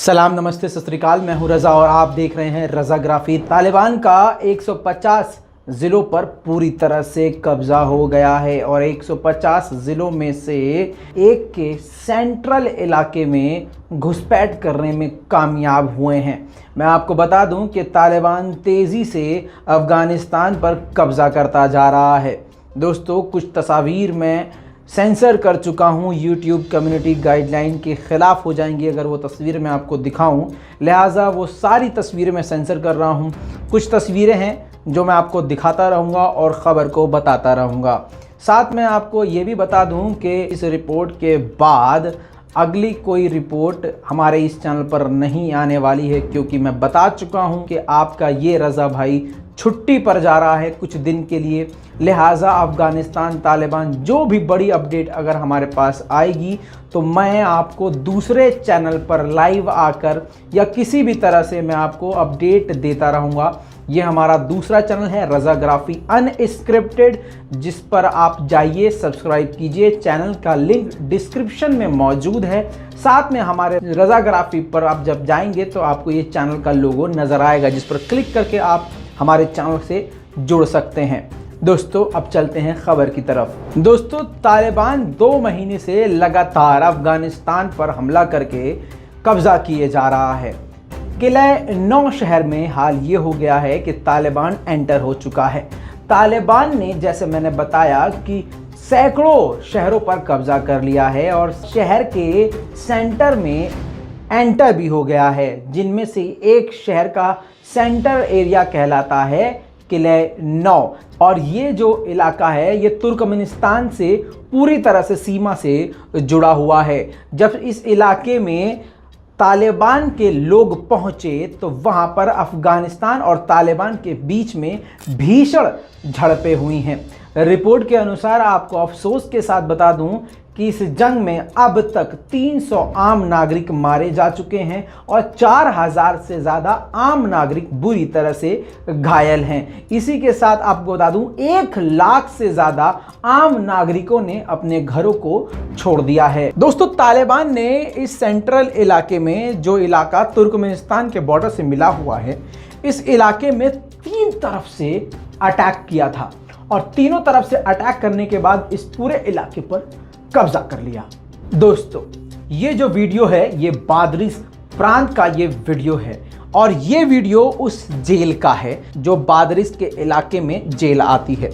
सलाम, नमस्ते, सत श्री अकाल। मैं हूं रज़ा और आप देख रहे हैं रज़ाग्राफी। तालिबान का 150 ज़िलों पर पूरी तरह से कब्ज़ा हो गया है और 150 ज़िलों में से एक के सेंट्रल इलाके में घुसपैठ करने में कामयाब हुए हैं। मैं आपको बता दूं कि तालिबान तेज़ी से अफ़गानिस्तान पर कब्ज़ा करता जा रहा है। दोस्तों, कुछ तस्वीर में सेंसर कर चुका हूँ, यूट्यूब कम्युनिटी गाइडलाइन के ख़िलाफ़ हो जाएंगी अगर वो तस्वीर मैं आपको दिखाऊं, लिहाजा वो सारी तस्वीरें मैं सेंसर कर रहा हूँ। कुछ तस्वीरें हैं जो मैं आपको दिखाता रहूँगा और ख़बर को बताता रहूँगा। साथ में आपको ये भी बता दूँ कि इस रिपोर्ट के बाद अगली कोई रिपोर्ट हमारे इस चैनल पर नहीं आने वाली है, क्योंकि मैं बता चुका हूँ कि आपका ये रज़ा भाई छुट्टी पर जा रहा है कुछ दिन के लिए। लिहाजा अफ़गानिस्तान तालिबान जो भी बड़ी अपडेट अगर हमारे पास आएगी तो मैं आपको दूसरे चैनल पर लाइव आकर या किसी भी तरह से मैं आपको अपडेट देता रहूँगा। ये हमारा दूसरा चैनल है रज़ाग्राफी अनस्क्रिप्टेड, जिस पर आप जाइए, सब्सक्राइब कीजिए। चैनल का लिंक डिस्क्रिप्शन में मौजूद है। साथ में हमारे रज़ाग्राफी पर आप जब जाएंगे तो आपको ये चैनल का लोगो नज़र आएगा, जिस पर क्लिक करके आप हमारे चैनल से जुड़ सकते हैं। दोस्तों, अब चलते हैं खबर की तरफ। दोस्तों, तालिबान 2 महीने से लगातार अफ़गानिस्तान पर हमला करके कब्ज़ा किए जा रहा है। किले 9 शहर में हाल ये हो गया है कि तालिबान एंटर हो चुका है। तालिबान ने, जैसे मैंने बताया, कि सैकड़ों शहरों पर कब्ज़ा कर लिया है और शहर के सेंटर में एंटर भी हो गया है, जिनमें से एक शहर का सेंटर एरिया कहलाता है किले 9। और ये जो इलाका है ये तुर्कमेनिस्तान से पूरी तरह से सीमा से जुड़ा हुआ है। जब इस इलाके में तालिबान के लोग पहुंचे तो वहां पर अफ़गानिस्तान और तालिबान के बीच में भीषण झड़पें हुई हैं। रिपोर्ट के अनुसार आपको अफसोस के साथ बता दूं कि इस जंग में अब तक 300 आम नागरिक मारे जा चुके हैं और 4000 से ज़्यादा आम नागरिक बुरी तरह से घायल हैं। इसी के साथ आपको बता दूं 1 लाख से ज़्यादा आम नागरिकों ने अपने घरों को छोड़ दिया है। दोस्तों, तालिबान ने इस सेंट्रल इलाके में, जो इलाका तुर्कमेनिस्तान के बॉर्डर से मिला हुआ है, इस इलाके में 3 तरफ से अटैक किया था और तीनों तरफ से अटैक करने के बाद इस पूरे इलाके पर कब्जा कर लिया। दोस्तों, ये जो वीडियो है ये बादरिस प्रांत का ये वीडियो है और ये वीडियो उस जेल का है जो बादरिस के इलाके में जेल आती है।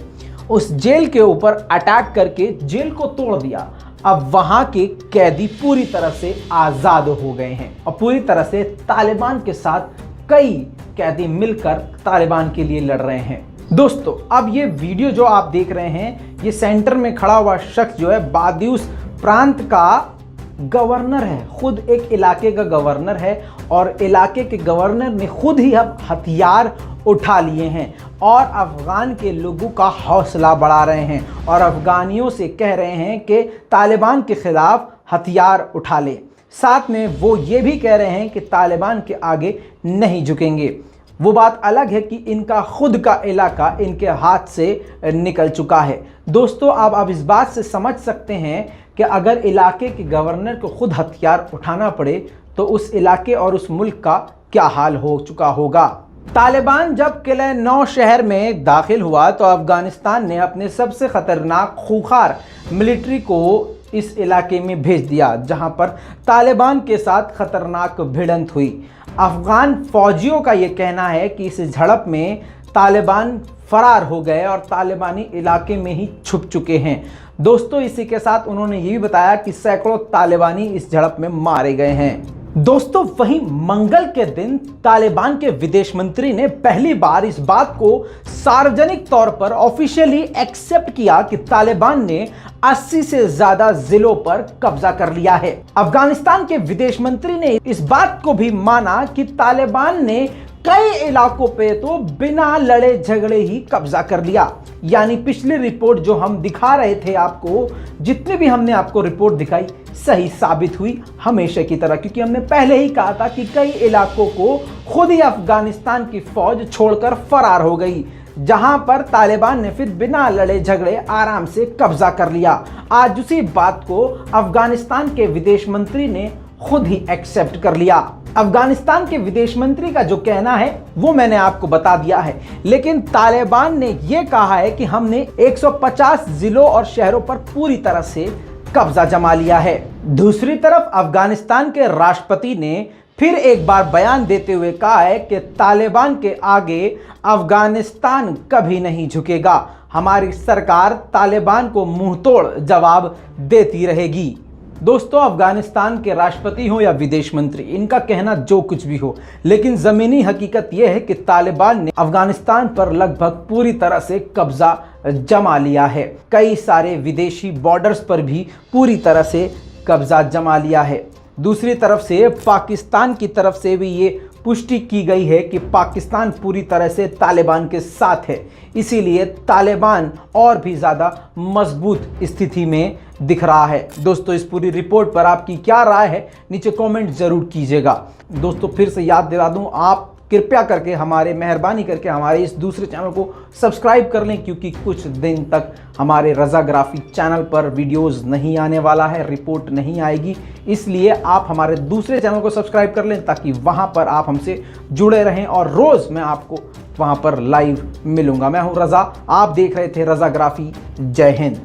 उस जेल के ऊपर अटैक करके जेल को तोड़ दिया। अब वहां के कैदी पूरी तरह से आज़ाद हो गए हैं और पूरी तरह से तालिबान के साथ कई कैदी मिलकर तालिबान के लिए लड़ रहे हैं। दोस्तों, अब ये वीडियो जो आप देख रहे हैं, ये सेंटर में खड़ा हुआ शख्स जो है बादिउस प्रांत का गवर्नर है, खुद एक इलाके का गवर्नर है और इलाके के गवर्नर ने खुद ही अब हथियार उठा लिए हैं और अफ़गान के लोगों का हौसला बढ़ा रहे हैं और अफ़गानियों से कह रहे हैं कि तालिबान के ख़िलाफ़ हथियार उठा लें। साथ में वो ये भी कह रहे हैं कि तालिबान के आगे नहीं झुकेंगे। वो बात अलग है कि इनका खुद का इलाका इनके हाथ से निकल चुका है। दोस्तों, आप इस बात से समझ सकते हैं कि अगर इलाके के गवर्नर को खुद हथियार उठाना पड़े तो उस इलाके और उस मुल्क का क्या हाल हो चुका होगा। तालिबान जब किले 9 शहर में दाखिल हुआ तो अफ़गानिस्तान ने अपने सबसे ख़तरनाक खूंखार मिलिट्री को इस इलाके में भेज दिया, जहां पर तालिबान के साथ ख़तरनाक भिड़ंत हुई। अफ़गान फौजियों का ये कहना है कि इस झड़प में तालिबान फरार हो गए और तालिबानी इलाके में ही छुप चुके हैं। दोस्तों, इसी के साथ उन्होंने ये भी बताया कि सैकड़ों तालिबानी इस झड़प में मारे गए हैं। दोस्तों, वहीं मंगल के दिन तालिबान के विदेश मंत्री ने पहली बार इस बात को सार्वजनिक तौर पर ऑफिशियली एक्सेप्ट किया कि तालिबान ने 80 से ज्यादा जिलों पर कब्जा कर लिया है। अफगानिस्तान के विदेश मंत्री ने इस बात को भी माना कि तालिबान ने कई इलाकों पे तो बिना लड़े झगड़े ही कब्जा कर लिया। यानी पिछली रिपोर्ट जो हम दिखा रहे थे आपको, जितनी भी हमने आपको रिपोर्ट दिखाई, सही साबित हुई हमेशा की तरह, क्योंकि हमने पहले ही कहा था कि कई इलाकों को खुद ही अफगानिस्तान की फौज छोड़कर फरार हो गई, जहां पर तालिबान ने फिर बिना लड़े झगड़े आराम से कब्जा कर लिया। आज उसी बात को अफगानिस्तान के विदेश मंत्री ने खुद ही एक्सेप्ट कर लिया। अफगानिस्तान के विदेश मंत्री का जो कहना है वो मैंने आपको बता दिया है, लेकिन तालिबान ने यह कहा है कि हमने 150 जिलों और शहरों पर पूरी तरह से कब्जा जमा लिया है। दूसरी तरफ अफगानिस्तान के राष्ट्रपति ने फिर एक बार बयान देते हुए कहा है कि तालिबान के आगे अफगानिस्तान कभी नहीं झुकेगा, हमारी सरकार तालिबान को मुंहतोड़ जवाब देती रहेगी। दोस्तों, अफगानिस्तान के राष्ट्रपति हो या विदेश मंत्री, इनका कहना जो कुछ भी हो, लेकिन जमीनी हकीकत यह है कि तालिबान ने अफगानिस्तान पर लगभग पूरी तरह से कब्जा जमा लिया है। कई सारे विदेशी बॉर्डर्स पर भी पूरी तरह से कब्जा जमा लिया है। दूसरी तरफ से पाकिस्तान की तरफ से भी ये पुष्टि की गई है कि पाकिस्तान पूरी तरह से तालिबान के साथ है, इसीलिए तालिबान और भी ज़्यादा मजबूत स्थिति में दिख रहा है। दोस्तों, इस पूरी रिपोर्ट पर आपकी क्या राय है नीचे कमेंट ज़रूर कीजिएगा। दोस्तों, फिर से याद दिला दूं, आप कृपया करके मेहरबानी करके हमारे इस दूसरे चैनल को सब्सक्राइब कर लें, क्योंकि कुछ दिन तक हमारे रज़ाग्राफी चैनल पर वीडियोस नहीं आने वाला है, रिपोर्ट नहीं आएगी। इसलिए आप हमारे दूसरे चैनल को सब्सक्राइब कर लें ताकि वहां पर आप हमसे जुड़े रहें और रोज़ मैं आपको वहां पर लाइव मिलूंगा। मैं हूं रज़ा, आप देख रहे थे रज़ाग्राफी। जय हिंद।